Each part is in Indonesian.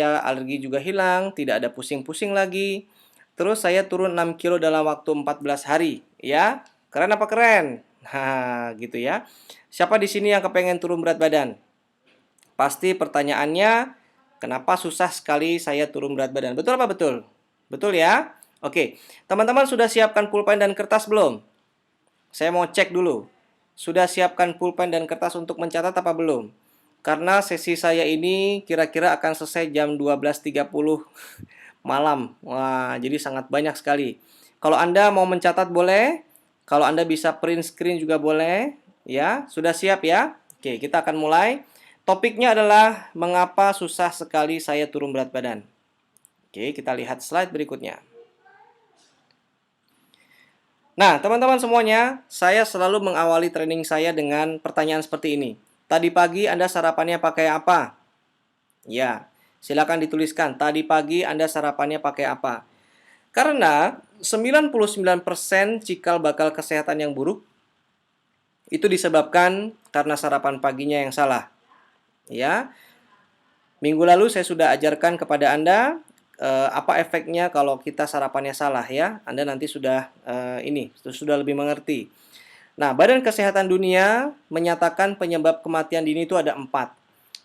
alergi juga hilang, tidak ada pusing-pusing lagi. Terus saya turun 6 kilo dalam waktu 14 hari, ya. Keren apa keren? Nah, gitu ya. Siapa di sini yang kepengen turun berat badan? Pasti pertanyaannya, kenapa susah sekali saya turun berat badan? Betul apa betul? Betul ya? Oke, teman-teman sudah siapkan pulpen dan kertas belum? Saya mau cek dulu. Sudah siapkan pulpen dan kertas untuk mencatat apa belum? Karena sesi saya ini kira-kira akan selesai jam 12.30 malam. Wah, jadi sangat banyak sekali. Kalau Anda mau mencatat boleh. Kalau Anda bisa print screen juga boleh. Ya, sudah siap ya? Oke, kita akan mulai. Topiknya adalah mengapa susah sekali saya turun berat badan. Oke, kita lihat slide berikutnya. Nah, teman-teman semuanya, saya selalu mengawali training saya dengan pertanyaan seperti ini. Tadi pagi Anda sarapannya pakai apa? Ya, silakan dituliskan. Tadi pagi Anda sarapannya pakai apa? Karena 99% cikal bakal kesehatan yang buruk itu disebabkan karena sarapan paginya yang salah. Ya, minggu lalu saya sudah ajarkan kepada Anda apa efeknya kalau kita sarapannya salah ya. Anda nanti sudah sudah lebih mengerti. Nah, Badan Kesehatan Dunia menyatakan penyebab kematian dini itu ada 4.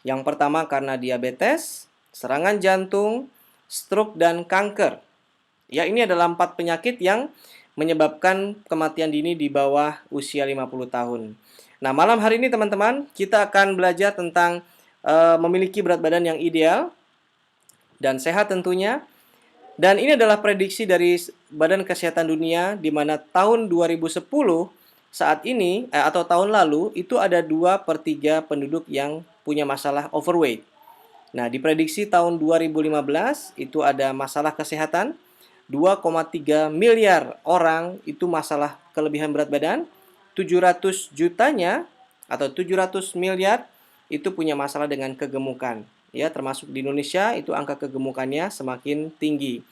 Yang pertama karena diabetes, serangan jantung, stroke, dan kanker. Ya, ini adalah 4 penyakit yang menyebabkan kematian dini di bawah usia 50 tahun. Nah, malam hari ini teman-teman, kita akan belajar tentang memiliki berat badan yang ideal dan sehat tentunya. Dan ini adalah prediksi dari Badan Kesehatan Dunia di mana tahun 2010 saat ini atau tahun lalu itu ada 2/3 penduduk yang punya masalah overweight. Nah, diprediksi tahun 2015 itu ada masalah kesehatan 2,3 miliar orang itu masalah kelebihan berat badan, 700 jutanya atau 700 miliar itu punya masalah dengan kegemukan. Ya, termasuk di Indonesia itu angka kegemukannya semakin tinggi.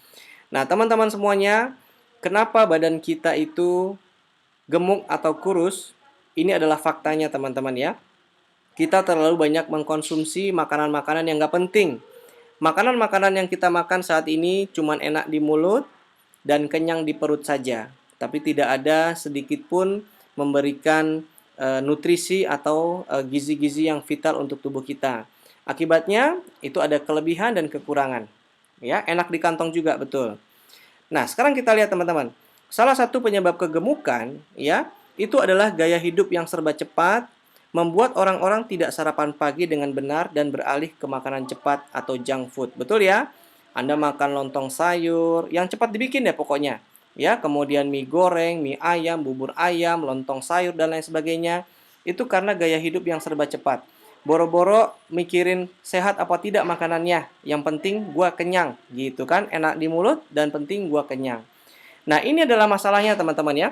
Nah, teman-teman semuanya, kenapa badan kita itu gemuk atau kurus? Ini adalah faktanya teman-teman ya. Kita terlalu banyak mengkonsumsi makanan-makanan yang nggak penting. Makanan-makanan yang kita makan saat ini cuma enak di mulut dan kenyang di perut saja. Tapi tidak ada sedikit pun memberikan nutrisi atau gizi-gizi yang vital untuk tubuh kita. Akibatnya itu ada kelebihan dan kekurangan. Ya, enak di kantong juga, betul. Nah, sekarang kita lihat teman-teman. Salah satu penyebab kegemukan ya, itu adalah gaya hidup yang serba cepat, membuat orang-orang tidak sarapan pagi dengan benar dan beralih ke makanan cepat atau junk food. Betul ya? Anda makan lontong sayur, yang cepat dibikin ya pokoknya. Ya, kemudian mie goreng, mie ayam, bubur ayam, lontong sayur dan lain sebagainya. Itu karena gaya hidup yang serba cepat. Boro-boro mikirin sehat apa tidak makanannya. Yang penting gua kenyang, gitu kan? Enak di mulut dan penting gua kenyang. Nah, ini adalah masalahnya teman-teman ya.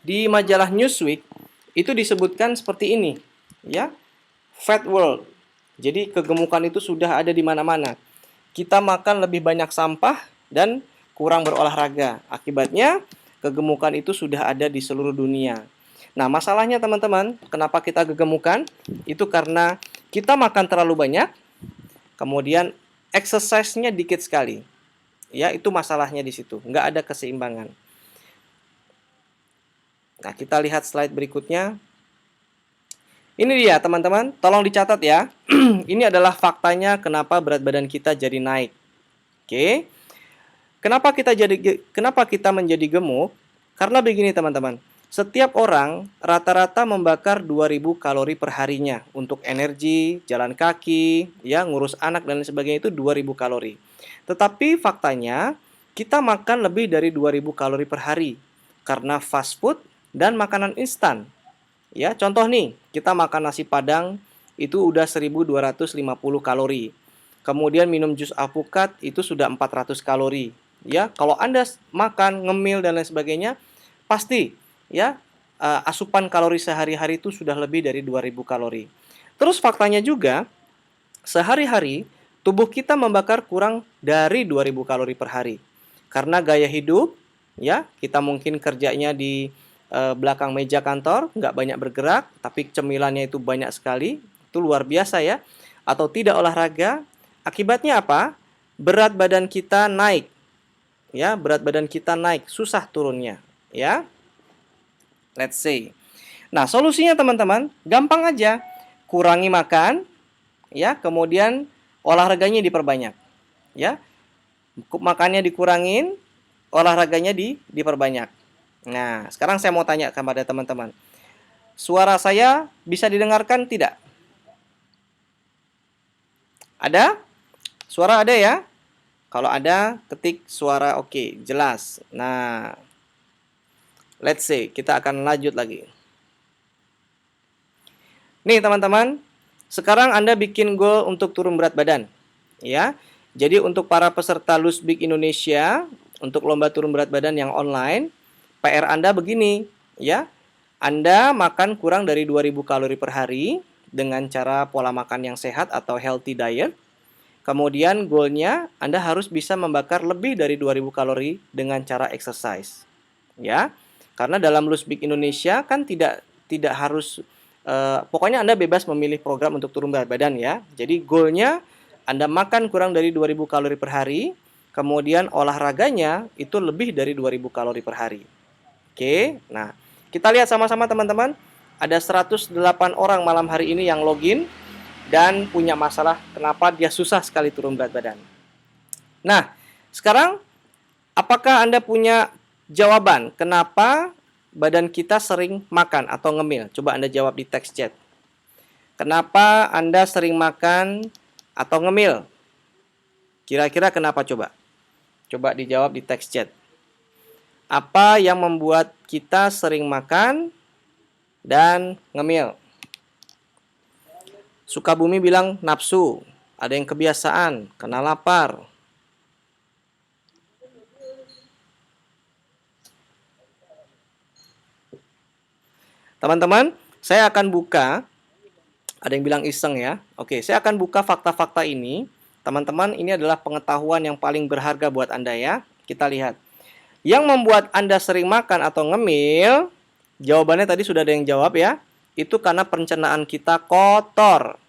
Di majalah Newsweek itu disebutkan seperti ini, ya. Fat world. Jadi kegemukan itu sudah ada di mana-mana. Kita makan lebih banyak sampah dan kurang berolahraga. Akibatnya kegemukan itu sudah ada di seluruh dunia. Nah, masalahnya teman-teman, kenapa kita kegemukan? Itu karena kita makan terlalu banyak, kemudian exercise-nya dikit sekali. Ya, itu masalahnya di situ. Nggak ada keseimbangan. Nah, kita lihat slide berikutnya. Ini dia teman-teman, tolong dicatat ya. Ini adalah faktanya kenapa berat badan kita jadi naik. Oke. Kenapa kita menjadi gemuk? Karena begini teman-teman. Setiap orang rata-rata membakar 2000 kalori per harinya untuk energi, jalan kaki, ya, ngurus anak dan lain sebagainya itu 2000 kalori. Tetapi faktanya kita makan lebih dari 2000 kalori per hari karena fast food dan makanan instan. Ya, contoh nih, kita makan nasi Padang itu udah 1250 kalori. Kemudian minum jus alpukat itu sudah 400 kalori. Ya, kalau Anda makan ngemil dan lain sebagainya, pasti ya asupan kalori sehari-hari itu sudah lebih dari 2000 kalori. Terus faktanya juga sehari-hari tubuh kita membakar kurang dari 2000 kalori per hari. Karena gaya hidup ya, kita mungkin kerjanya di belakang meja kantor, nggak banyak bergerak, tapi cemilannya itu banyak sekali, itu luar biasa ya. Atau tidak olahraga, Akibatnya apa? Berat badan kita naik. Ya, berat badan kita naik, susah turunnya, ya. Let's say. Nah, solusinya teman-teman, gampang aja. Kurangi makan, ya, kemudian olahraganya diperbanyak, ya. Makannya dikurangin, olahraganya diperbanyak. Nah, sekarang saya mau tanya kepada teman-teman. Suara saya bisa didengarkan tidak? Ada? Suara ada ya? Kalau ada, ketik suara oke, jelas. Nah, let's say kita akan lanjut lagi. Nih teman-teman, sekarang Anda bikin goal untuk turun berat badan, ya. Jadi untuk para peserta Lusbik Indonesia, untuk lomba turun berat badan yang online, PR Anda begini, ya. Anda makan kurang dari 2000 kalori per hari dengan cara pola makan yang sehat atau healthy diet. Kemudian goalnya Anda harus bisa membakar lebih dari 2000 kalori dengan cara exercise. Ya. Karena dalam Lusbik Indonesia kan tidak harus pokoknya Anda bebas memilih program untuk turun berat badan ya. Jadi goalnya Anda makan kurang dari 2000 kalori per hari, kemudian olahraganya itu lebih dari 2000 kalori per hari. Oke. Nah, kita lihat sama-sama teman-teman. Ada 108 orang malam hari ini yang login dan punya masalah kenapa dia susah sekali turun berat badan. Nah, sekarang apakah Anda punya jawaban kenapa badan kita sering makan atau ngemil? Coba Anda jawab di text chat. Kenapa Anda sering makan atau ngemil? Kira-kira kenapa coba? Coba dijawab di text chat. Apa yang membuat kita sering makan dan ngemil? Sukabumi bilang nafsu, ada yang kebiasaan, kena lapar. Teman-teman, saya akan buka, ada yang bilang iseng ya. Oke, saya akan buka fakta-fakta ini. Teman-teman, ini adalah pengetahuan yang paling berharga buat Anda ya. Kita lihat. Yang membuat Anda sering makan atau ngemil, jawabannya tadi sudah ada yang jawab ya. Itu karena pencernaan kita kotor.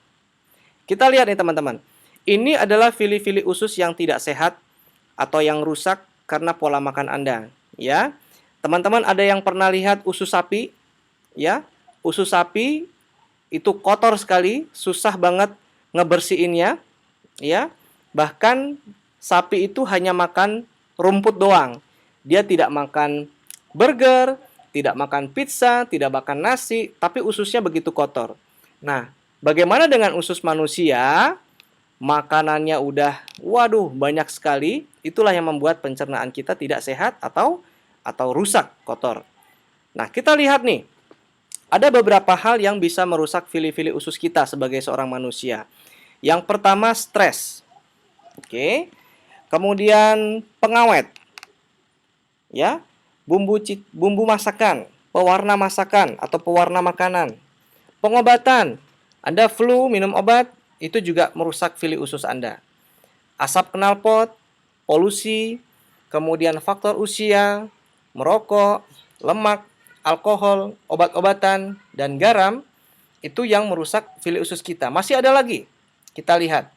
Kita lihat nih teman-teman. Ini adalah fili-fili usus yang tidak sehat atau yang rusak karena pola makan Anda, ya. Teman-teman ada yang pernah lihat usus sapi? Ya. Usus sapi itu kotor sekali, susah banget ngebersihinnya, ya. Bahkan sapi itu hanya makan rumput doang. Dia tidak makan burger, tidak makan pizza, tidak makan nasi, tapi ususnya begitu kotor. Nah, bagaimana dengan usus manusia? Makanannya udah, waduh, banyak sekali. Itulah yang membuat pencernaan kita tidak sehat atau rusak, kotor. Nah, kita lihat nih. Ada beberapa hal yang bisa merusak fili-fili usus kita sebagai seorang manusia. Yang pertama, stres. Oke. Kemudian pengawet. Ya. Bumbu masakan, pewarna masakan atau pewarna makanan. Pengobatan. Anda flu, minum obat, itu juga merusak fili usus Anda. Asap knalpot, polusi, kemudian faktor usia, merokok, lemak, alkohol, obat-obatan, dan garam, itu yang merusak fili usus kita. Masih ada lagi. Kita lihat.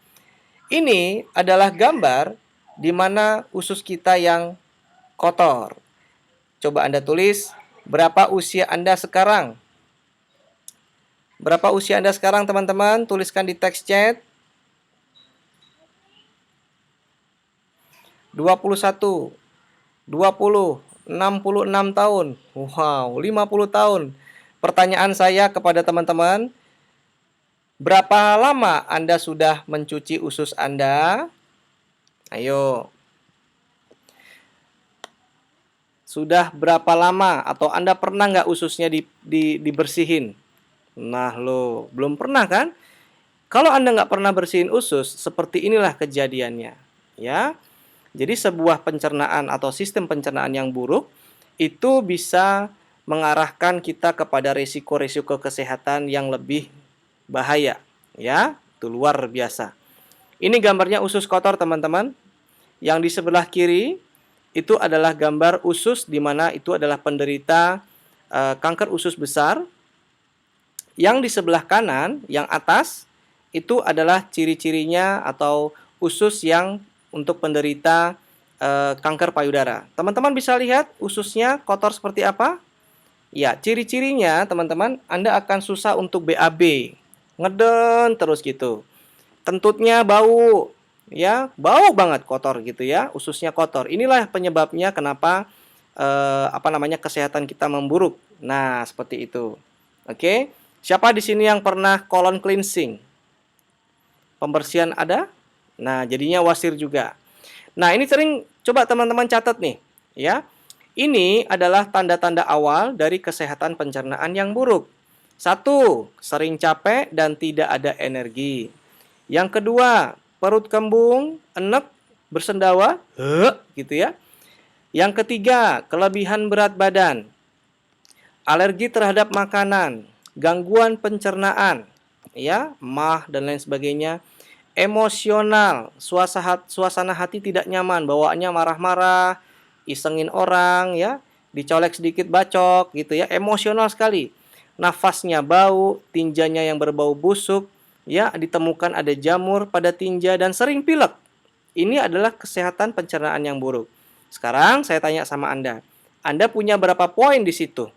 Ini adalah gambar di mana usus kita yang kotor. Coba Anda tulis, berapa usia Anda sekarang? Berapa usia Anda sekarang teman-teman? Tuliskan di text chat. 21, 20, 66 tahun. Wow, 50 tahun. Pertanyaan saya kepada teman-teman, berapa lama Anda sudah mencuci usus Anda? Ayo. Sudah berapa lama? Atau Anda pernah nggak ususnya dibersihin? Nah lo, belum pernah kan? Kalau Anda nggak pernah bersihin usus, seperti inilah kejadiannya. Ya, jadi sebuah pencernaan atau sistem pencernaan yang buruk, itu bisa mengarahkan kita kepada risiko-risiko kesehatan yang lebih bahaya. Ya, itu luar biasa. Ini gambarnya usus kotor teman-teman. Yang di sebelah kiri, itu adalah gambar usus, di mana itu adalah penderita kanker usus besar. Yang di sebelah kanan, yang atas, itu adalah ciri-cirinya atau usus yang untuk penderita kanker payudara. Teman-teman bisa lihat ususnya kotor seperti apa? Ya, ciri-cirinya teman-teman, Anda akan susah untuk BAB. Ngeden terus gitu. Kentutnya bau, ya, bau banget kotor gitu ya, ususnya kotor. Inilah penyebabnya kenapa kesehatan kita memburuk. Nah, seperti itu. Oke. Siapa di sini yang pernah colon cleansing? Pembersihan ada? Nah, jadinya wasir juga. Nah, ini sering coba teman-teman catat nih, ya. Ini adalah tanda-tanda awal dari kesehatan pencernaan yang buruk. Satu, sering capek dan tidak ada energi. Yang kedua, perut kembung, enek, bersendawa, gitu ya. Yang ketiga, kelebihan berat badan, alergi terhadap makanan, gangguan pencernaan, ya, MAH dan lain sebagainya. Emosional, suasana hati tidak nyaman, bawaannya marah-marah, isengin orang, ya, dicolek sedikit bacok, gitu ya, emosional sekali. Nafasnya bau, tinjanya yang berbau busuk, ya, ditemukan ada jamur pada tinja dan sering pilek. Ini adalah kesehatan pencernaan yang buruk. Sekarang saya tanya sama Anda punya berapa poin di situ?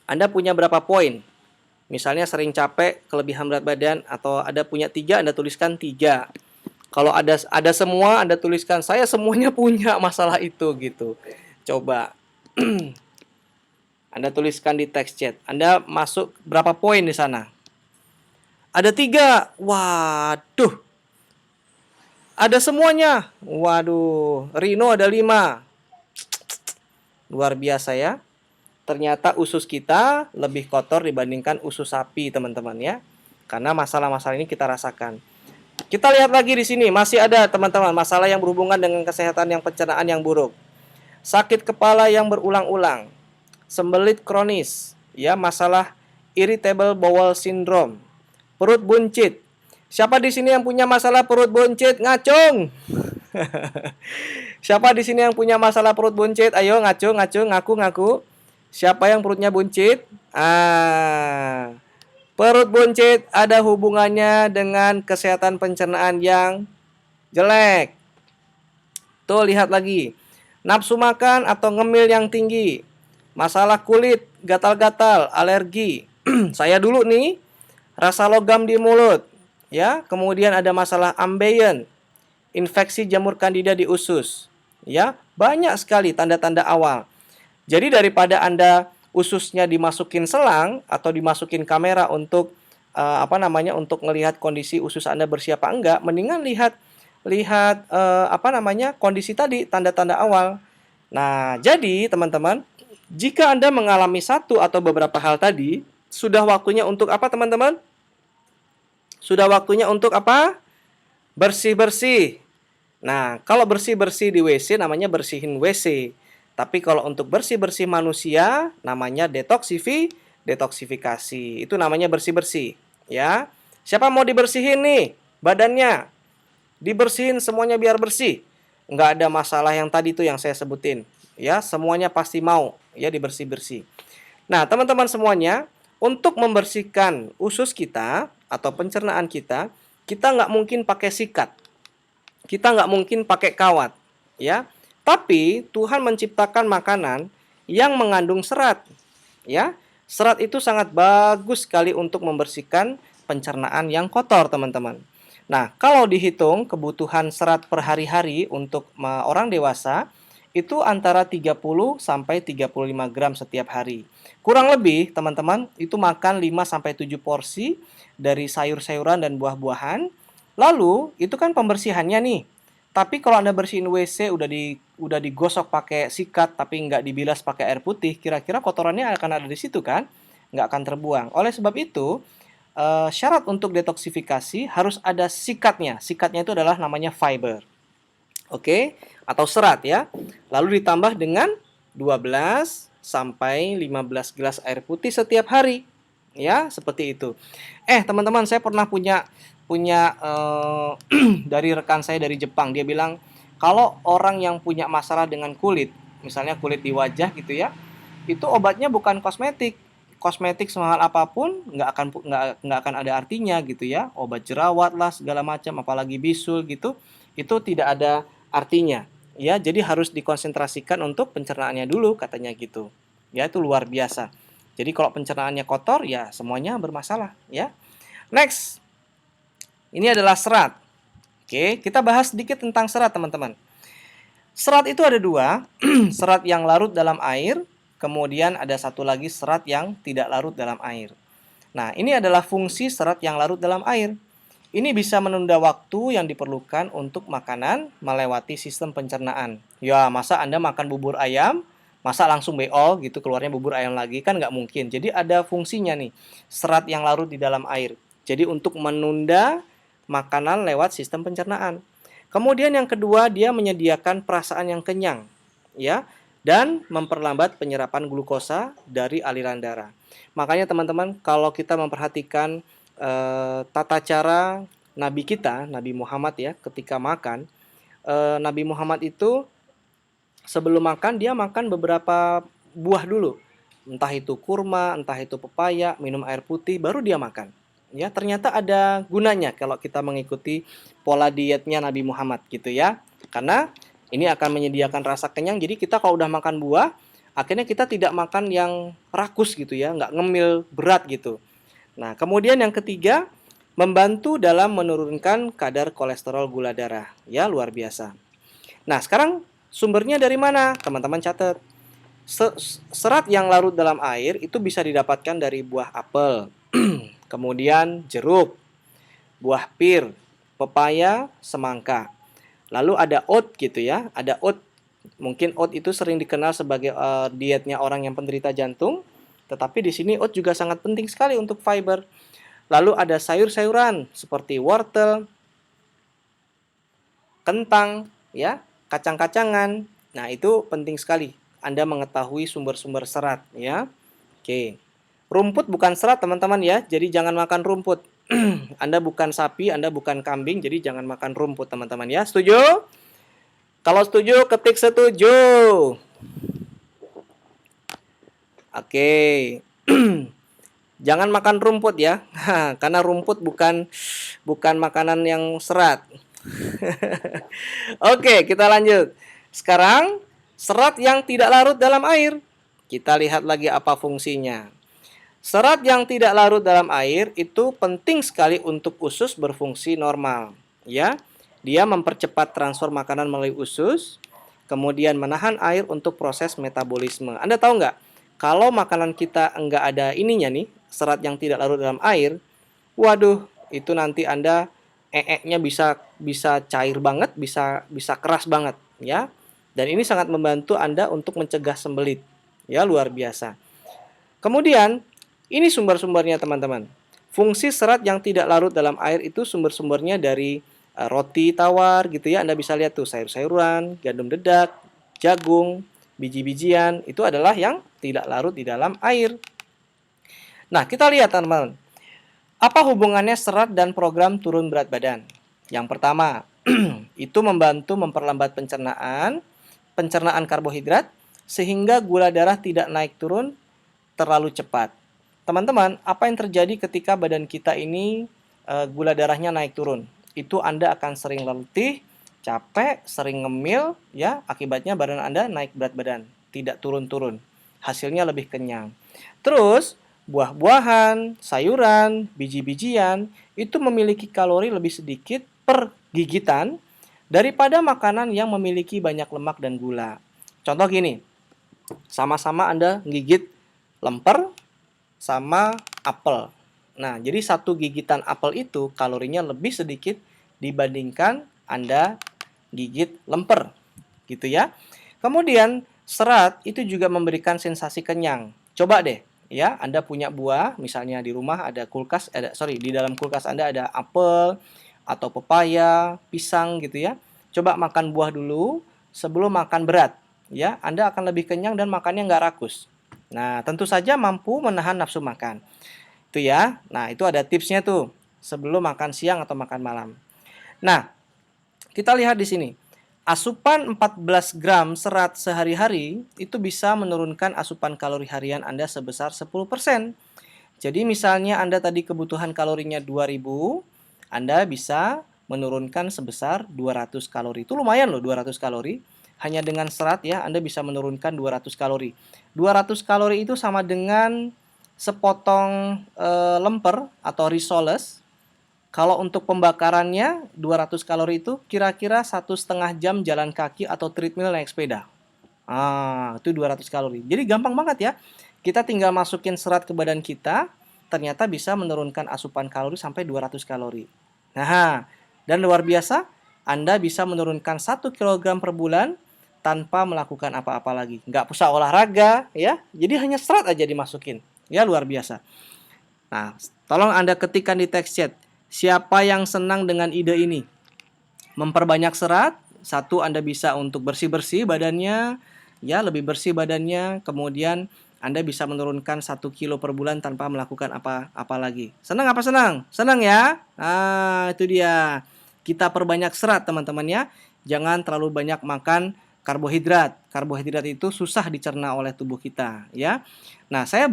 Anda punya berapa poin? Misalnya sering capek, kelebihan berat badan, atau ada punya 3, Anda tuliskan 3. Kalau ada semua, Anda tuliskan saya semuanya punya masalah itu gitu. Coba Anda tuliskan di text chat. Anda masuk berapa poin di sana? Ada 3. Waduh. Ada semuanya. Waduh. Rino ada 5. Luar biasa ya. Ternyata usus kita lebih kotor dibandingkan usus sapi, teman-teman ya. Karena masalah-masalah ini kita rasakan. Kita lihat lagi di sini, masih ada teman-teman masalah yang berhubungan dengan kesehatan yang pencernaan yang buruk. Sakit kepala yang berulang-ulang, sembelit kronis, ya, masalah irritable bowel syndrome, perut buncit. Siapa di sini yang punya masalah perut buncit? Ngacung. Siapa di sini yang punya masalah perut buncit? Ayo ngacung, ngaku. Siapa yang perutnya buncit? Perut buncit ada hubungannya dengan kesehatan pencernaan yang jelek. Tuh, lihat lagi. Nafsu makan atau ngemil yang tinggi. Masalah kulit, gatal-gatal, alergi. Saya dulu nih, rasa logam di mulut. Ya, kemudian ada masalah ambeien, infeksi jamur kandida di usus. Ya, banyak sekali tanda-tanda awal. Jadi daripada Anda ususnya dimasukin selang atau dimasukin kamera untuk untuk melihat kondisi usus Anda bersih apa enggak, mendingan lihat kondisi tadi, tanda-tanda awal. Nah, jadi teman-teman, jika Anda mengalami satu atau beberapa hal tadi, sudah waktunya untuk apa, teman-teman? Sudah waktunya untuk apa? Bersih-bersih. Nah, kalau bersih-bersih di WC namanya bersihin WC. Tapi kalau untuk bersih-bersih manusia namanya detoksifikasi. Itu namanya bersih-bersih, ya. Siapa mau dibersihin nih badannya? Dibersihin semuanya biar bersih. Nggak ada masalah yang tadi tuh yang saya sebutin, ya. Semuanya pasti mau ya dibersih-bersih. Nah, teman-teman semuanya, untuk membersihkan usus kita atau pencernaan kita nggak mungkin pakai sikat. Kita nggak mungkin pakai kawat, ya. Tapi Tuhan menciptakan makanan yang mengandung serat, ya. Serat itu sangat bagus sekali untuk membersihkan pencernaan yang kotor, teman-teman. Nah, kalau dihitung kebutuhan serat per hari-hari untuk orang dewasa itu antara 30 sampai 35 gram setiap hari. Kurang lebih, teman-teman, itu makan 5 sampai 7 porsi dari sayur-sayuran dan buah-buahan. Lalu, itu kan pembersihannya nih. Tapi kalau Anda bersihin WC udah digosok pakai sikat tapi nggak dibilas pakai air putih, kira-kira kotorannya akan ada di situ kan? Nggak akan terbuang. Oleh sebab itu, syarat untuk detoksifikasi harus ada sikatnya. Sikatnya itu adalah namanya fiber. Oke, atau serat ya. Lalu ditambah dengan 12 sampai 15 gelas air putih setiap hari. Ya, seperti itu. Teman-teman, saya pernah punya dari rekan saya dari Jepang. Dia bilang kalau orang yang punya masalah dengan kulit, misalnya kulit di wajah gitu ya, itu obatnya bukan kosmetik. kosmetik semahal apapun nggak akan ada artinya gitu ya. Obat jerawat lah segala macam, apalagi bisul gitu, itu tidak ada artinya. Ya, jadi harus dikonsentrasikan untuk pencernaannya dulu katanya gitu. Ya, itu luar biasa. Jadi kalau pencernaannya kotor ya semuanya bermasalah ya. Next. Ini adalah serat. Oke, kita bahas sedikit tentang serat teman-teman. Serat itu ada dua, serat yang larut dalam air, kemudian ada satu lagi serat yang tidak larut dalam air. Nah, ini adalah fungsi serat yang larut dalam air. Ini bisa menunda waktu yang diperlukan untuk makanan melewati sistem pencernaan. Ya, masa Anda makan bubur ayam, masa langsung BO gitu keluarnya bubur ayam lagi, kan nggak mungkin. Jadi ada fungsinya nih, serat yang larut di dalam air. Jadi untuk menunda makanan lewat sistem pencernaan. Kemudian yang kedua, dia menyediakan perasaan yang kenyang, ya, dan memperlambat penyerapan glukosa dari aliran darah. Makanya teman-teman, kalau kita memperhatikan tata cara Nabi kita, Nabi Muhammad ya, ketika makan, Nabi Muhammad itu sebelum makan dia makan beberapa buah dulu, entah itu kurma, entah itu pepaya, minum air putih, baru dia makan. Ya, ternyata ada gunanya kalau kita mengikuti pola dietnya Nabi Muhammad gitu ya. Karena ini akan menyediakan rasa kenyang. Jadi kita kalau udah makan buah, akhirnya kita tidak makan yang rakus gitu ya, nggak ngemil berat gitu. Nah, kemudian yang ketiga, membantu dalam menurunkan kadar kolesterol gula darah. Ya, luar biasa. Nah, sekarang sumbernya dari mana? Teman-teman catat. Serat yang larut dalam air itu bisa didapatkan dari buah apel. Kemudian jeruk, buah pir, pepaya, semangka. Lalu ada oat gitu ya, ada oat. Mungkin oat itu sering dikenal sebagai dietnya orang yang penderita jantung, tetapi di sini oat juga sangat penting sekali untuk fiber. Lalu ada sayur-sayuran seperti wortel, kentang, ya, kacang-kacangan. Nah, itu penting sekali Anda mengetahui sumber-sumber serat ya. Oke. Rumput bukan serat teman-teman ya, jadi jangan makan rumput. Anda bukan sapi, Anda bukan kambing, jadi jangan makan rumput teman-teman ya. Setuju? Kalau setuju, ketik setuju. Oke. Jangan makan rumput ya, karena rumput bukan makanan yang serat. Oke, kita lanjut. Sekarang, serat yang tidak larut dalam air. Kita lihat lagi apa fungsinya. Serat yang tidak larut dalam air itu penting sekali untuk usus berfungsi normal, ya. Dia mempercepat transfer makanan melalui usus, kemudian menahan air untuk proses metabolisme. Anda tahu nggak? Kalau makanan kita nggak ada ininya nih, serat yang tidak larut dalam air, waduh, itu nanti Anda nya bisa cair banget, bisa keras banget, ya. Dan ini sangat membantu Anda untuk mencegah sembelit, ya, luar biasa. Kemudian ini sumber-sumbernya teman-teman. Fungsi serat yang tidak larut dalam air itu sumber-sumbernya dari roti tawar gitu ya. Anda bisa lihat tuh sayur-sayuran, gandum dedak, jagung, biji-bijian. Itu adalah yang tidak larut di dalam air. Nah, kita lihat teman-teman. Apa hubungannya serat dan program turun berat badan? Yang pertama, itu membantu memperlambat pencernaan karbohidrat, sehingga gula darah tidak naik turun terlalu cepat. Teman-teman, apa yang terjadi ketika badan kita ini gula darahnya naik turun? Itu Anda akan sering letih, capek, sering ngemil, ya, akibatnya badan Anda naik berat badan, tidak turun-turun. Hasilnya lebih kenyang. Terus, buah-buahan, sayuran, biji-bijian itu memiliki kalori lebih sedikit per gigitan daripada makanan yang memiliki banyak lemak dan gula. Contoh gini, sama-sama Anda gigit lemper sama apel. Nah, jadi satu gigitan apel itu kalorinya lebih sedikit dibandingkan Anda gigit lemper, gitu ya. Kemudian serat itu juga memberikan sensasi kenyang. Coba deh, ya, Anda punya buah, misalnya di rumah ada kulkas, di dalam kulkas Anda ada apel atau pepaya, pisang gitu ya. Coba makan buah dulu sebelum makan berat, ya. Anda akan lebih kenyang dan makannya nggak rakus. Nah, tentu saja mampu menahan nafsu makan. Itu ya. Nah, itu ada tipsnya tuh sebelum makan siang atau makan malam. Nah, kita lihat di sini. Asupan 14 gram serat sehari-hari itu bisa menurunkan asupan kalori harian Anda sebesar 10%. Jadi misalnya Anda tadi kebutuhan kalorinya 2000, Anda bisa menurunkan sebesar 200 kalori. Itu lumayan loh 200 kalori. Hanya dengan serat ya Anda bisa menurunkan 200 kalori. 200 kalori itu sama dengan sepotong lemper atau risoles. Kalau untuk pembakarannya 200 kalori itu kira-kira 1,5 jam jalan kaki atau treadmill naik sepeda. Itu 200 kalori. Jadi gampang banget ya. Kita tinggal masukin serat ke badan kita, ternyata bisa menurunkan asupan kalori sampai 200 kalori. Nah, dan luar biasa, Anda bisa menurunkan 1 kilogram per bulan tanpa melakukan apa-apa lagi. Nggak usah olahraga, ya. Jadi hanya serat aja dimasukin. Ya, luar biasa. Nah, tolong Anda ketikkan di text chat. Siapa yang senang dengan ide ini? Memperbanyak serat, satu Anda bisa untuk bersih-bersih badannya, ya lebih bersih badannya, kemudian Anda bisa menurunkan 1 kilo per bulan tanpa melakukan apa-apa lagi. Senang apa senang? Senang ya? Itu dia. Kita perbanyak serat teman-teman ya. Jangan terlalu banyak makan karbohidrat. Karbohidrat itu susah dicerna oleh tubuh kita, ya. Nah, saya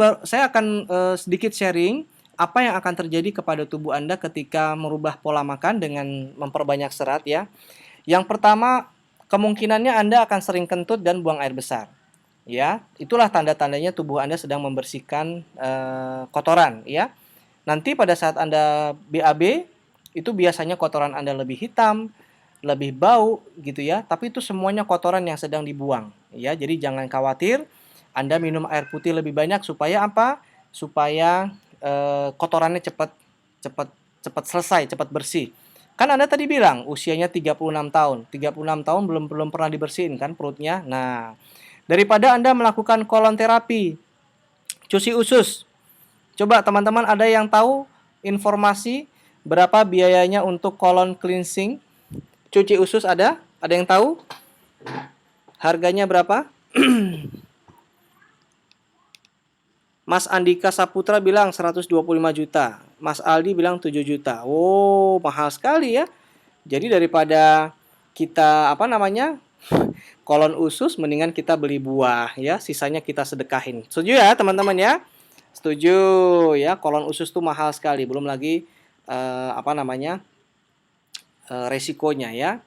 akan sedikit sharing apa yang akan terjadi kepada tubuh Anda ketika merubah pola makan dengan memperbanyak serat ya. Yang pertama, kemungkinannya Anda akan sering kentut dan buang air besar. Ya, itulah tanda-tandanya tubuh Anda sedang membersihkan kotoran ya. Nanti pada saat Anda BAB, itu biasanya kotoran Anda lebih hitam, lebih bau gitu ya, tapi itu semuanya kotoran yang sedang dibuang ya. Jadi jangan khawatir, Anda minum air putih lebih banyak supaya apa? Supaya kotorannya cepat selesai, cepat bersih. Kan Anda tadi bilang usianya 36 tahun. 36 tahun belum pernah dibersihin kan perutnya. Nah, daripada Anda melakukan kolon terapi, cuci usus. Coba teman-teman ada yang tahu informasi berapa biayanya untuk colon cleansing? Cuci usus ada? Ada yang tahu? Harganya berapa? Mas Andika Saputra bilang 125 juta. Mas Aldi bilang 7 juta. Oh, mahal sekali ya. Jadi daripada kita kolon usus, mendingan kita beli buah ya, sisanya kita sedekahin. Setuju ya teman-teman ya? Setuju ya, kolon usus tuh mahal sekali, belum lagi resikonya ya.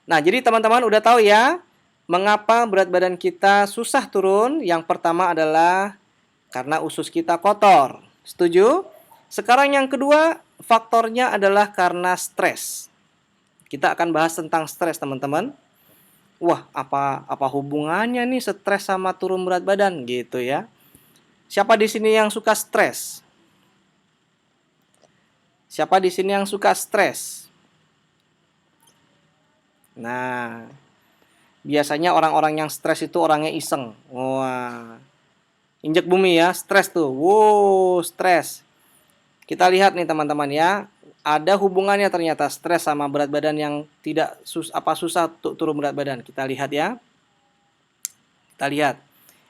Nah, jadi teman-teman udah tahu ya, mengapa berat badan kita susah turun? Yang pertama adalah karena usus kita kotor. Setuju? Sekarang yang kedua, faktornya adalah karena stres. Kita akan bahas tentang stres, teman-teman. Wah, apa hubungannya nih stres sama turun berat badan gitu ya? Siapa di sini yang suka stres? Siapa di sini yang suka stres? Nah, biasanya orang-orang yang stres itu orangnya iseng. Wah, injek bumi ya, stres tuh. Wow, stres. Kita lihat nih teman-teman ya, ada hubungannya ternyata stres sama berat badan yang tidak susah turun berat badan. Kita lihat ya. Kita lihat.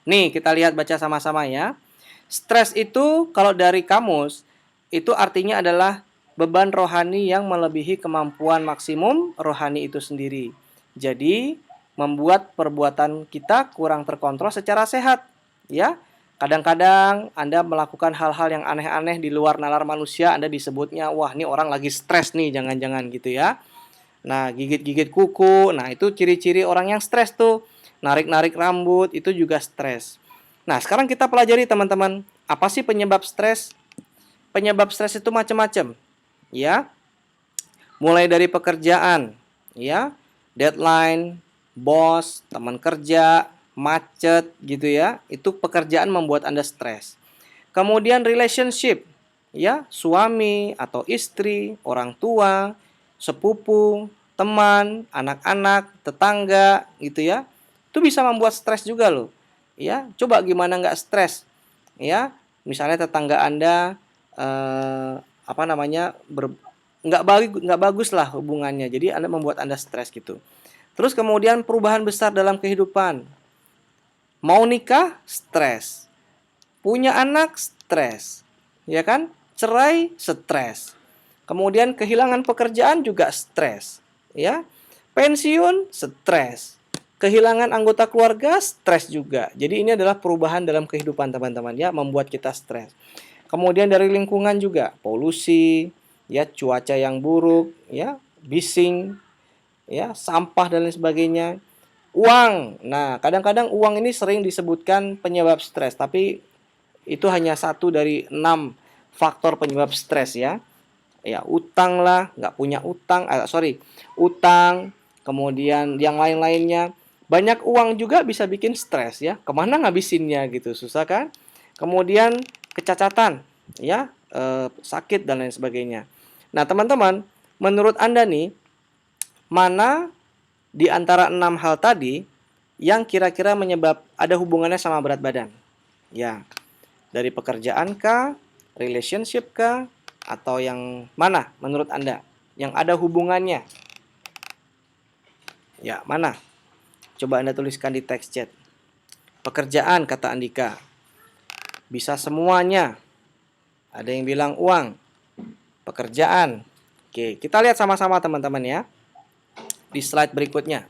Nih, kita lihat baca sama-sama ya. Stres itu kalau dari kamus itu artinya adalah beban rohani yang melebihi kemampuan maksimum rohani itu sendiri. Jadi, membuat perbuatan kita kurang terkontrol secara sehat, ya. Kadang-kadang Anda melakukan hal-hal yang aneh-aneh di luar nalar manusia, Anda disebutnya, wah ini orang lagi stres nih, jangan-jangan gitu ya. Nah, gigit-gigit kuku, nah itu ciri-ciri orang yang stres tuh. Narik-narik rambut, itu juga stres. Nah, sekarang kita pelajari teman-teman, apa sih penyebab stres? Penyebab stres itu macam-macam, ya. Mulai dari pekerjaan, ya, deadline, bos, teman kerja, macet gitu ya. Itu pekerjaan membuat Anda stres. Kemudian relationship, ya, suami atau istri, orang tua, sepupu, teman, anak-anak, tetangga gitu ya. Itu bisa membuat stres juga loh. Ya, coba gimana nggak stres? Ya, misalnya tetangga Anda nggak bagus lah hubungannya. Jadi Anda membuat Anda stres gitu. Terus kemudian perubahan besar dalam kehidupan. Mau nikah, stres. Punya anak, stres. Ya kan? Cerai, stres. Kemudian kehilangan pekerjaan juga stres. Ya. Pensiun, stres. Kehilangan anggota keluarga, stres juga. Jadi ini adalah perubahan dalam kehidupan teman-teman ya, membuat kita stres. Kemudian dari lingkungan juga, polusi, ya, cuaca yang buruk, ya, bising, ya, sampah dan lain sebagainya. Uang. Nah, kadang-kadang uang ini sering disebutkan penyebab stres, tapi itu hanya satu dari 6 faktor penyebab stres ya. Ya, utang lah, nggak punya utang, utang, kemudian yang lain-lainnya. Banyak uang juga bisa bikin stres ya. Kemana ngabisinnya gitu, susah kan? Kemudian kecacatan, ya, sakit dan lain sebagainya. Nah, teman-teman, menurut Anda nih, mana di antara 6 hal tadi yang kira-kira ada hubungannya sama berat badan? Ya, dari pekerjaan kah, relationship kah, atau yang mana menurut Anda yang ada hubungannya? Ya, mana? Coba Anda tuliskan di teks chat. Pekerjaan, kata Andika. Bisa semuanya. Ada yang bilang uang. Pekerjaan. Oke, kita lihat sama-sama teman-teman ya. Di slide berikutnya.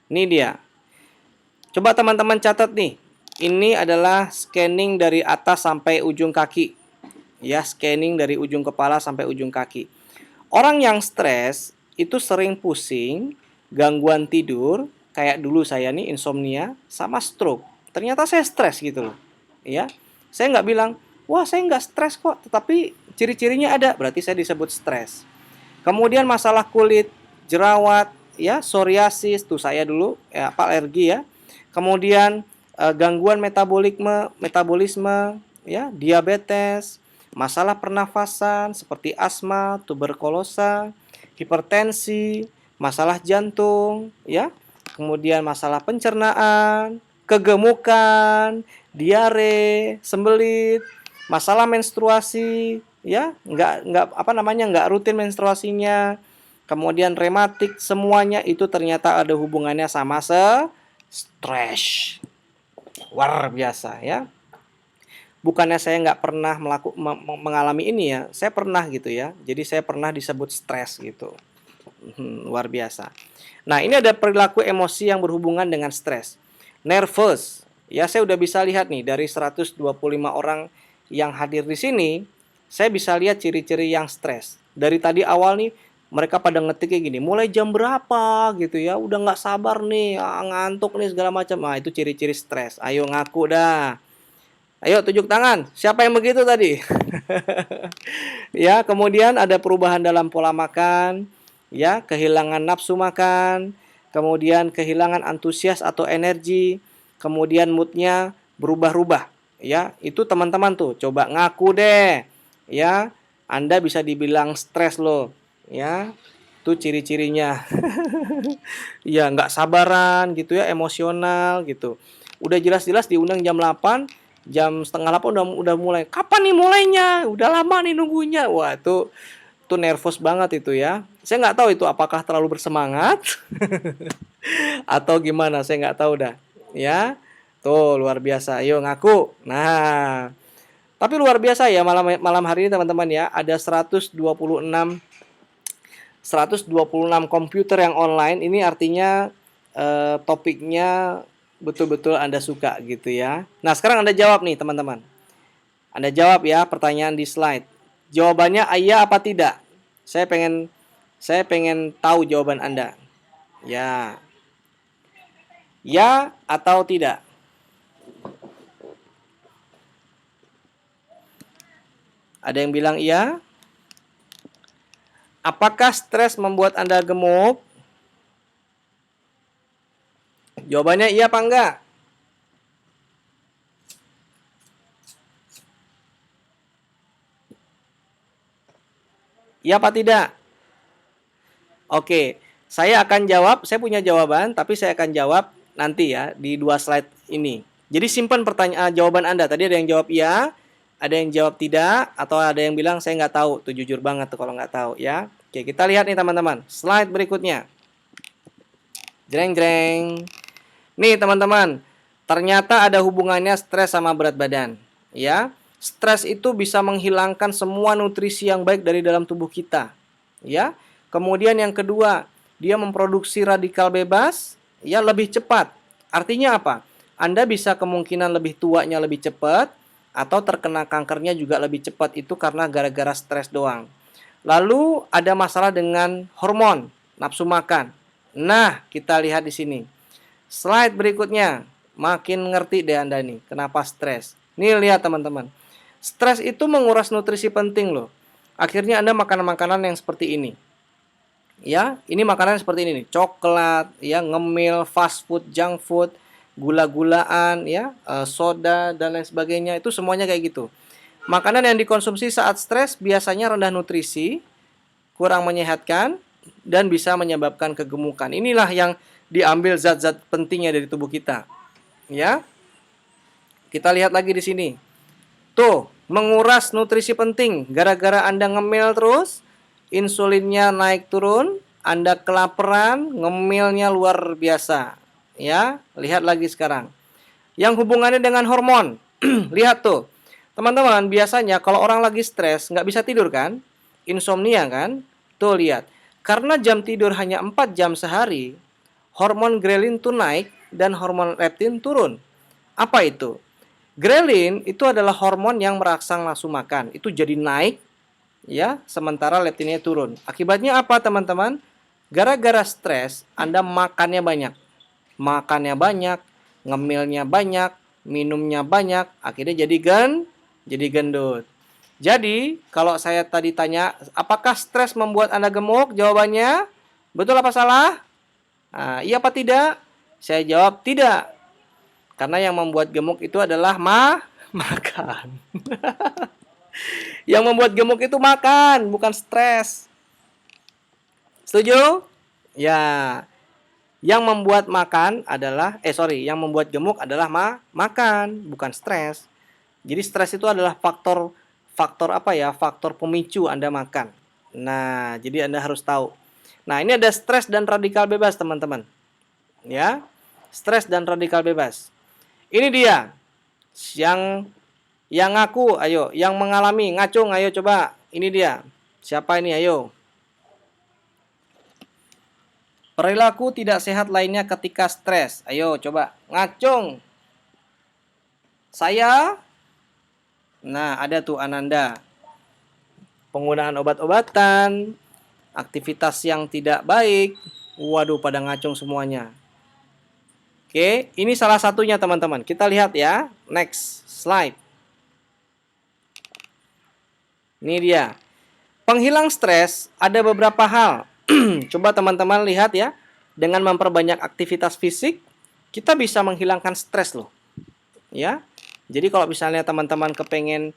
Ini dia. Coba teman-teman catat nih. Ini adalah scanning dari atas sampai ujung kaki. Ya, scanning dari ujung kepala sampai ujung kaki. Orang yang stres itu sering pusing, gangguan tidur, kayak dulu saya nih insomnia sama stroke. Ternyata saya stres gitu loh. Ya. Saya nggak bilang, "Wah, saya nggak stres kok," tetapi ciri-cirinya ada, berarti saya disebut stres. Kemudian masalah kulit, jerawat, ya, psoriasis, tuh saya dulu ya, alergi ya. Kemudian gangguan metabolisme, ya, diabetes, masalah pernafasan seperti asma, tuberkulosa, hipertensi, masalah jantung, ya. Kemudian masalah pencernaan, kegemukan, diare, sembelit, masalah menstruasi, ya, nggak rutin menstruasinya, kemudian rematik, semuanya itu ternyata ada hubungannya sama stres. Luar biasa ya. Bukannya saya nggak pernah mengalami ini ya, saya pernah gitu ya. Jadi saya pernah disebut stres gitu. Luar biasa. Nah, ini ada perilaku emosi yang berhubungan dengan stres. Nervous. Ya, saya udah bisa lihat nih dari 125 orang yang hadir di sini, saya bisa lihat ciri-ciri yang stres. Dari tadi awal nih, mereka pada ngetik kayak gini, mulai jam berapa gitu ya, udah nggak sabar nih, ngantuk nih segala macam. Nah, itu ciri-ciri stres. Ayo ngaku dah. Ayo tunjuk tangan. Siapa yang begitu tadi? Ya, kemudian ada perubahan dalam pola makan, ya, kehilangan nafsu makan, kemudian kehilangan antusias atau energi, kemudian moodnya berubah-ubah, ya. Itu teman-teman tuh, coba ngaku deh, ya. Anda bisa dibilang stres loh, ya. Itu ciri-cirinya. Ya, nggak sabaran gitu ya, emosional gitu. Udah jelas-jelas diundang jam 8, jam setengah 8 udah mulai. Kapan nih mulainya? Udah lama nih nunggunya. Wah, itu nervous banget itu ya. Saya nggak tahu itu apakah terlalu bersemangat atau gimana, saya nggak tahu dah. Ya, tuh luar biasa. Ayo ngaku. Nah, tapi luar biasa ya malam hari ini teman-teman ya. Ada 126 komputer yang online. Ini artinya topiknya betul-betul Anda suka gitu ya. Nah, sekarang Anda jawab nih teman-teman. Anda jawab ya pertanyaan di slide. Jawabannya iya apa tidak? Saya pengen tahu jawaban Anda. Ya. Ya atau tidak? Ada yang bilang iya? Apakah stres membuat Anda gemuk? Jawabannya iya apa enggak? Iya apa tidak? Oke, saya akan jawab, saya punya jawaban, tapi saya akan jawab nanti ya di 2 slide ini. Jadi simpan jawaban Anda. Tadi ada yang jawab iya, ada yang jawab tidak, atau ada yang bilang saya nggak tahu. Tuh jujur banget tuh kalau nggak tahu ya. Oke, kita lihat nih teman-teman. Slide berikutnya. Jreng-jreng. Nih teman-teman, ternyata ada hubungannya stres sama berat badan. Ya, stres itu bisa menghilangkan semua nutrisi yang baik dari dalam tubuh kita. Ya, Kemudian yang kedua, dia memproduksi radikal bebas ya lebih cepat. Artinya apa? Anda bisa kemungkinan lebih tuanya lebih cepat atau terkena kankernya juga lebih cepat, itu karena gara-gara stres doang. Lalu ada masalah dengan hormon nafsu makan. Nah, kita lihat di sini. Slide berikutnya. Makin ngerti deh Anda nih kenapa stres. Nih lihat teman-teman. Stres itu menguras nutrisi penting loh. Akhirnya Anda makan makanan yang seperti ini. Ya, ini makanan seperti ini nih. Coklat, ya, ngemil, fast food, junk food, gula-gulaan, ya, soda dan lain sebagainya. Itu semuanya kayak gitu. Makanan yang dikonsumsi saat stres biasanya rendah nutrisi, kurang menyehatkan, dan bisa menyebabkan kegemukan. Inilah yang diambil zat-zat pentingnya dari tubuh kita. Ya, kita lihat lagi di sini. Tuh, menguras nutrisi penting. Gara-gara Anda ngemil terus, insulinnya naik turun, Anda kelaparan, ngemilnya luar biasa. Ya, lihat lagi sekarang. Yang hubungannya dengan hormon. Lihat tuh. Teman-teman, biasanya kalau orang lagi stres, nggak bisa tidur kan? Insomnia kan? Tuh lihat. Karena jam tidur hanya 4 jam sehari, hormon grelin tuh naik dan hormon leptin turun. Apa itu? Grelin itu adalah hormon yang merangsang nafsu makan. Itu jadi naik, ya, sementara leptinnya turun. Akibatnya apa, teman-teman? Gara-gara stres, Anda makannya banyak. Makannya banyak, ngemilnya banyak, minumnya banyak, akhirnya jadi gendut. Jadi, kalau saya tadi tanya, apakah stres membuat Anda gemuk? Jawabannya, betul apa salah? Nah, iya apa tidak? Saya jawab tidak. Karena yang membuat gemuk itu adalah makan. Yang membuat gemuk itu makan, bukan stres. Setuju? Ya. Yang membuat makan adalah yang membuat gemuk adalah makan, bukan stres. Jadi stres itu adalah faktor apa ya? Faktor pemicu Anda makan. Nah, jadi Anda harus tahu. Nah, ini ada stres dan radikal bebas, teman-teman. Ya. Stres dan radikal bebas. Ini dia. Yang ngaku, ayo, yang mengalami, ngacung, ayo coba. Ini dia. Siapa ini, ayo? Perilaku tidak sehat lainnya ketika stres. Ayo coba ngacung. Saya. Nah, ada tuh Ananda. Penggunaan obat-obatan, aktivitas yang tidak baik. Waduh, pada ngacung semuanya. Oke, ini salah satunya teman-teman. Kita lihat ya. Next slide. Ini dia. Penghilang stres ada beberapa hal. Coba teman-teman lihat ya. Dengan memperbanyak aktivitas fisik, kita bisa menghilangkan stres loh. Ya. Jadi kalau misalnya teman-teman kepengen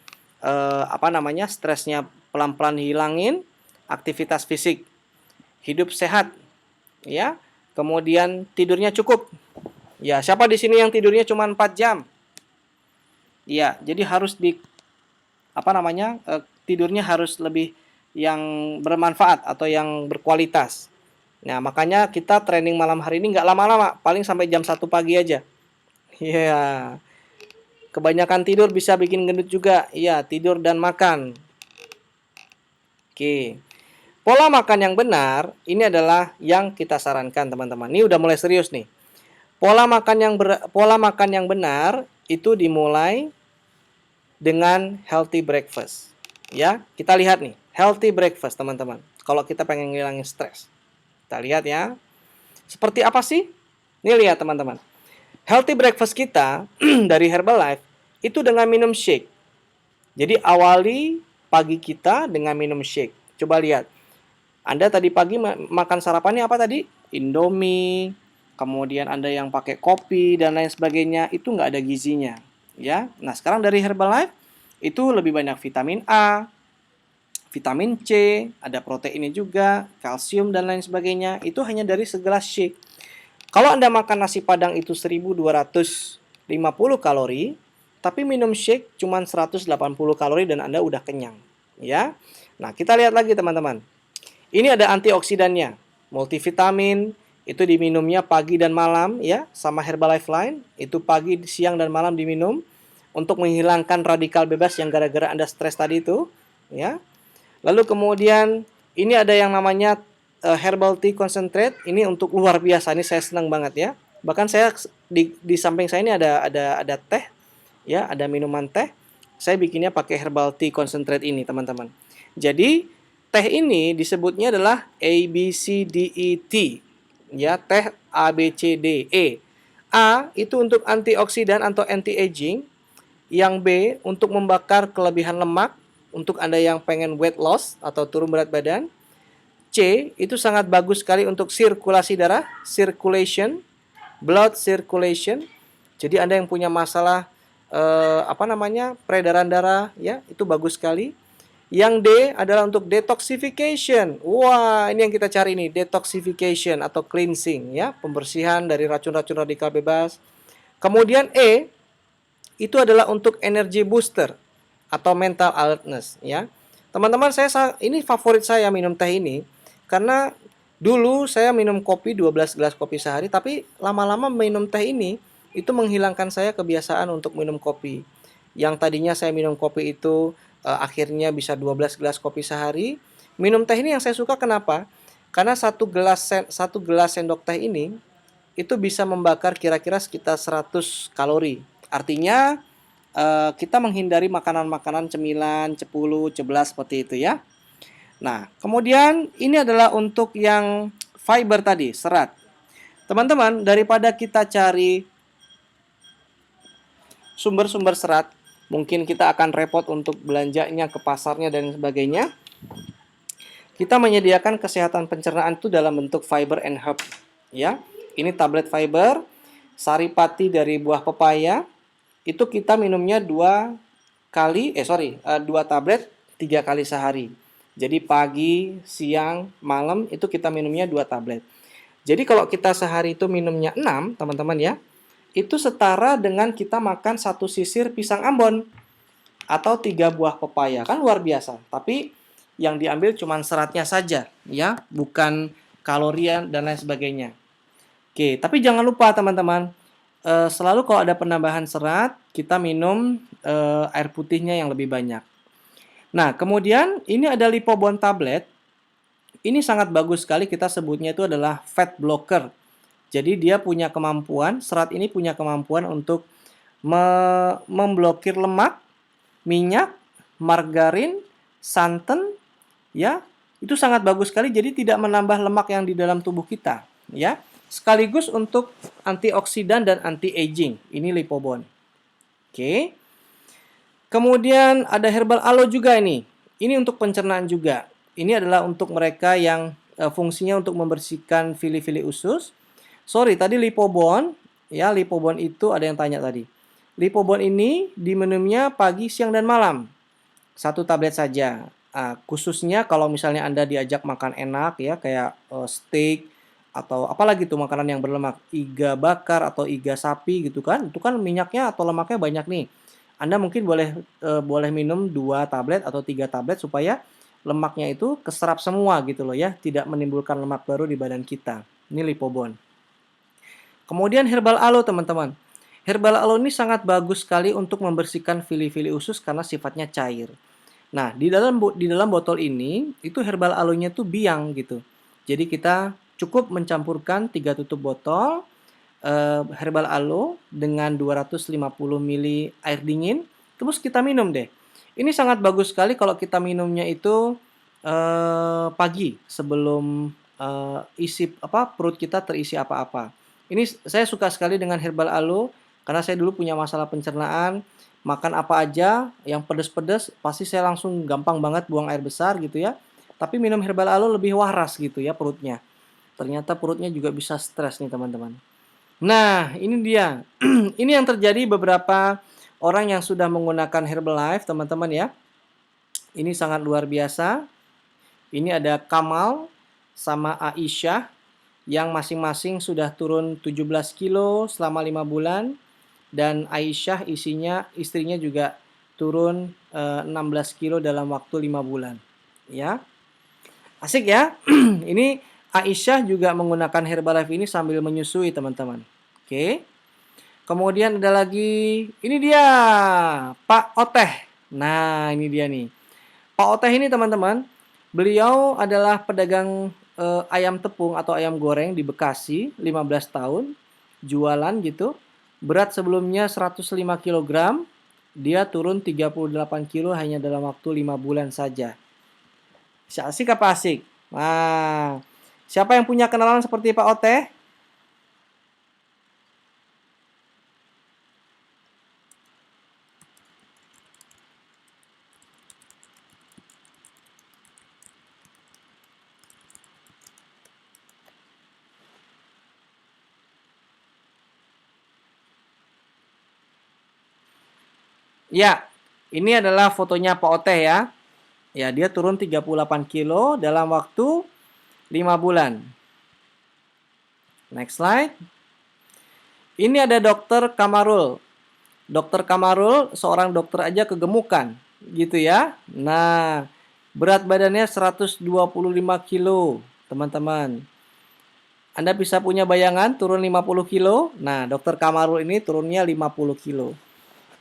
stresnya pelan-pelan hilangin, aktivitas fisik, hidup sehat, ya. Kemudian tidurnya cukup. Ya, siapa di sini yang tidurnya cuma 4 jam? Ya, jadi harus tidurnya harus lebih yang bermanfaat atau yang berkualitas. Nah, makanya kita training malam hari ini nggak lama-lama, paling sampai jam 1 pagi aja. Iya. Kebanyakan tidur bisa bikin gendut juga. Iya, tidur dan makan. Oke. Pola makan yang benar, ini adalah yang kita sarankan, teman-teman. Ini udah mulai serius nih. Pola makan yang benar itu dimulai dengan healthy breakfast. Ya, kita lihat nih. Healthy breakfast, teman-teman. Kalau kita pengen ngilangin stres. Kita lihat ya. Seperti apa sih? Ini lihat, teman-teman. Healthy breakfast kita dari Herbalife itu dengan minum shake. Jadi awali pagi kita dengan minum shake. Coba lihat. Anda tadi pagi makan sarapannya apa tadi? Indomie. Kemudian Anda yang pakai kopi dan lain sebagainya, itu nggak ada gizinya. Ya. Nah, sekarang dari Herbalife itu lebih banyak vitamin A, vitamin C, ada proteinnya juga, kalsium dan lain sebagainya. Itu hanya dari segelas shake. Kalau Anda makan nasi padang itu 1250 kalori, tapi minum shake cuma 180 kalori dan Anda udah kenyang, ya. Nah, kita lihat lagi teman-teman. Ini ada antioksidannya, multivitamin, itu diminumnya pagi dan malam ya, sama Herbalife Line, itu pagi, siang dan malam diminum untuk menghilangkan radikal bebas yang gara-gara Anda stres tadi itu, ya. Lalu kemudian ini ada yang namanya herbal tea concentrate ini untuk luar biasa. Ini saya senang banget ya. Bahkan saya di samping saya ini ada teh ya, ada minuman teh. Saya bikinnya pakai herbal tea concentrate ini, teman-teman. Jadi teh ini disebutnya adalah ABCDET ya, teh ABCDE. A itu untuk antioksidan atau anti-aging, yang B untuk membakar kelebihan lemak untuk Anda yang pengen weight loss atau turun berat badan. C itu sangat bagus sekali untuk sirkulasi darah, circulation, blood circulation. Jadi Anda yang punya masalah peredaran darah ya, itu bagus sekali. Yang D adalah untuk detoxification. Wah, ini yang kita cari nih, detoxification atau cleansing ya, pembersihan dari racun-racun radikal bebas. Kemudian E itu adalah untuk energy booster atau mental alertness ya. Teman-teman, ini favorit saya minum teh ini karena dulu saya minum kopi 12 gelas kopi sehari, tapi lama-lama minum teh ini itu menghilangkan saya kebiasaan untuk minum kopi. Yang tadinya saya minum kopi itu akhirnya bisa 12 gelas kopi sehari. Minum teh ini yang saya suka, kenapa? Karena satu gelas sendok teh ini itu bisa membakar kira-kira sekitar 100 kalori. Artinya kita menghindari makanan-makanan cemilan, cepulu, ceblas seperti itu ya. Nah, kemudian ini adalah untuk yang fiber tadi, serat. Teman-teman, daripada kita cari sumber-sumber serat, mungkin kita akan repot untuk belanjanya ke pasarnya dan sebagainya. Kita menyediakan kesehatan pencernaan itu dalam bentuk fiber and herb ya. Ini tablet fiber, saripati dari buah pepaya. Itu kita minumnya 2 tablet 3 kali sehari. Jadi pagi, siang, malam itu kita minumnya 2 tablet. Jadi kalau kita sehari itu minumnya 6, teman-teman ya, itu setara dengan kita makan 1 sisir pisang Ambon atau 3 buah pepaya. Kan luar biasa. Tapi yang diambil cuma seratnya saja ya, bukan kalorian dan lain sebagainya. Oke, tapi jangan lupa teman-teman, selalu kalau ada penambahan serat, kita minum air putihnya yang lebih banyak. Nah, kemudian ini ada Lipobond tablet. Ini sangat bagus sekali, kita sebutnya itu adalah fat blocker. Jadi dia punya kemampuan, serat ini punya kemampuan untuk memblokir lemak, minyak, margarin, santan, ya. Itu sangat bagus sekali, jadi tidak menambah lemak yang di dalam tubuh kita, ya. Sekaligus untuk antioksidan dan anti-aging. Ini Lipobond. Oke. Kemudian ada herbal aloe juga ini. Ini untuk pencernaan juga. Ini adalah untuk mereka yang fungsinya untuk membersihkan vili-vili usus. Sorry, tadi Lipobond. Ya, Lipobond itu ada yang tanya tadi. Lipobond ini diminumnya pagi, siang, dan malam. 1 tablet saja. Khususnya kalau misalnya Anda diajak makan enak ya, kayak steak atau apalagi tuh makanan yang berlemak, iga bakar atau iga sapi gitu kan. Itu kan minyaknya atau lemaknya banyak nih. Anda mungkin boleh minum 2 tablet atau 3 tablet supaya lemaknya itu keserap semua gitu loh ya, tidak menimbulkan lemak baru di badan kita. Ini Lipobond. Kemudian herbal aloe teman-teman. Herbal aloe ini sangat bagus sekali untuk membersihkan vili-vili usus karena sifatnya cair. Nah, di dalam botol ini itu herbal aloe-nya tuh biang gitu. Jadi kita cukup mencampurkan 3 tutup botol herbal aloe dengan 250 ml air dingin, terus kita minum deh. Ini sangat bagus sekali kalau kita minumnya itu pagi sebelum perut kita terisi apa-apa. Ini saya suka sekali dengan herbal aloe karena saya dulu punya masalah pencernaan, makan apa aja yang pedas-pedas pasti saya langsung gampang banget buang air besar gitu ya. Tapi minum herbal aloe lebih waras gitu ya perutnya. Ternyata perutnya juga bisa stres nih teman-teman. Nah, ini dia. Ini yang terjadi beberapa orang yang sudah menggunakan Herbalife, teman-teman ya. Ini sangat luar biasa. Ini ada Kamal sama Aisyah yang masing-masing sudah turun 17 kilo selama 5 bulan. Dan Aisyah istrinya juga turun 16 kilo dalam waktu 5 bulan. Ya. Asik ya. Ini Aisyah juga menggunakan Herbalife ini sambil menyusui teman-teman. Oke. Kemudian ada lagi, ini dia Pak Oteh. Nah, ini dia nih. Pak Oteh ini teman-teman, beliau adalah pedagang ayam tepung atau ayam goreng di Bekasi, 15 tahun, jualan gitu. Berat sebelumnya 105 kilogram, dia turun 38 kilo hanya dalam waktu 5 bulan saja. Asik apa asik? Nah, siapa yang punya kenalan seperti Pak Oteh? Ya, ini adalah fotonya Pak Oteh ya. Ya, dia turun 38 kilo dalam waktu 5 bulan. Next slide. Ini ada dokter Kamarul. Dokter Kamarul, seorang dokter aja kegemukan, gitu ya. Nah, berat badannya 125 kilo, teman-teman. Anda bisa punya bayangan turun 50 kilo. Nah, dokter Kamarul ini turunnya 50 kilo.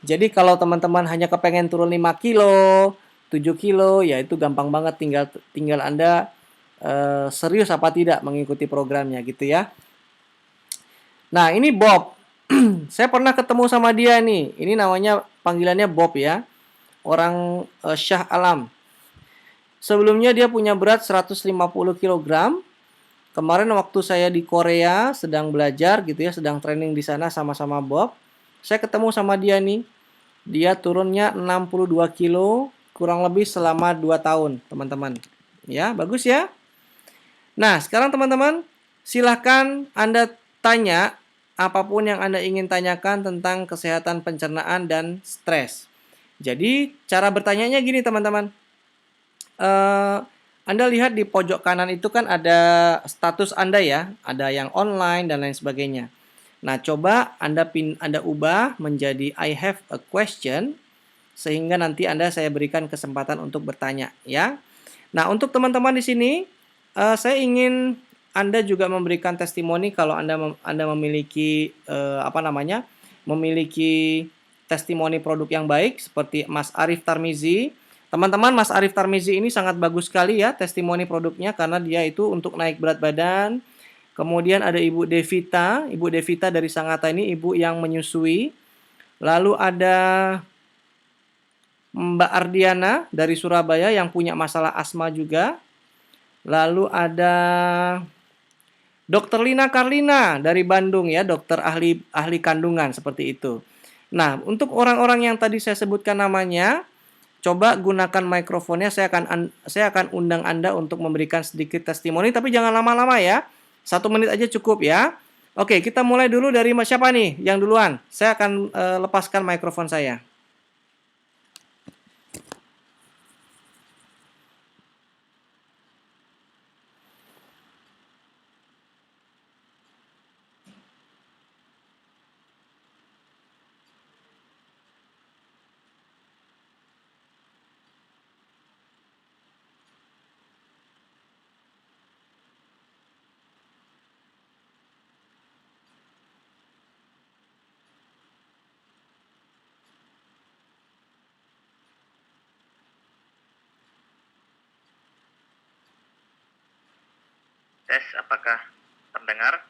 Jadi kalau teman-teman hanya kepengen turun 5 kilo, 7 kilo, ya itu gampang banget, tinggal Anda serius apa tidak mengikuti programnya gitu ya. Nah, ini Bob. Saya pernah ketemu sama dia nih. Ini namanya panggilannya Bob ya. Orang Shah Alam. Sebelumnya dia punya berat 150 kilogram. Kemarin waktu saya di Korea sedang belajar gitu ya, sedang training di sana sama-sama Bob. Saya ketemu sama dia nih. Dia turunnya 62 kilo kurang lebih selama 2 tahun, teman-teman. Ya, bagus ya. Nah, sekarang teman-teman, silahkan Anda tanya apapun yang Anda ingin tanyakan tentang kesehatan pencernaan dan stres. Jadi, cara bertanyanya gini, teman-teman. Eh, Anda lihat di pojok kanan itu kan ada status Anda ya, ada yang online dan lain sebagainya. Nah, coba Anda ubah menjadi I have a question sehingga nanti saya berikan kesempatan untuk bertanya ya. Nah, untuk teman-teman di sini saya ingin Anda juga memberikan testimoni kalau Anda memiliki memiliki testimoni produk yang baik seperti Mas Arif Tarmizi. Teman-teman, Mas Arif Tarmizi ini sangat bagus sekali ya testimoni produknya karena dia itu untuk naik berat badan. Kemudian ada Ibu Devita dari Sangatta ini ibu yang menyusui. Lalu ada Mbak Ardiana dari Surabaya yang punya masalah asma juga. Lalu ada Dokter Lina Karlina dari Bandung ya, dokter ahli kandungan seperti itu. Nah, untuk orang-orang yang tadi saya sebutkan namanya, coba gunakan mikrofonnya. Saya akan undang Anda untuk memberikan sedikit testimoni, tapi jangan lama-lama ya. 1 menit aja cukup ya. Oke, kita mulai dulu dari siapa nih yang duluan? Saya akan lepaskan mikrofon saya. Tes, apakah terdengar?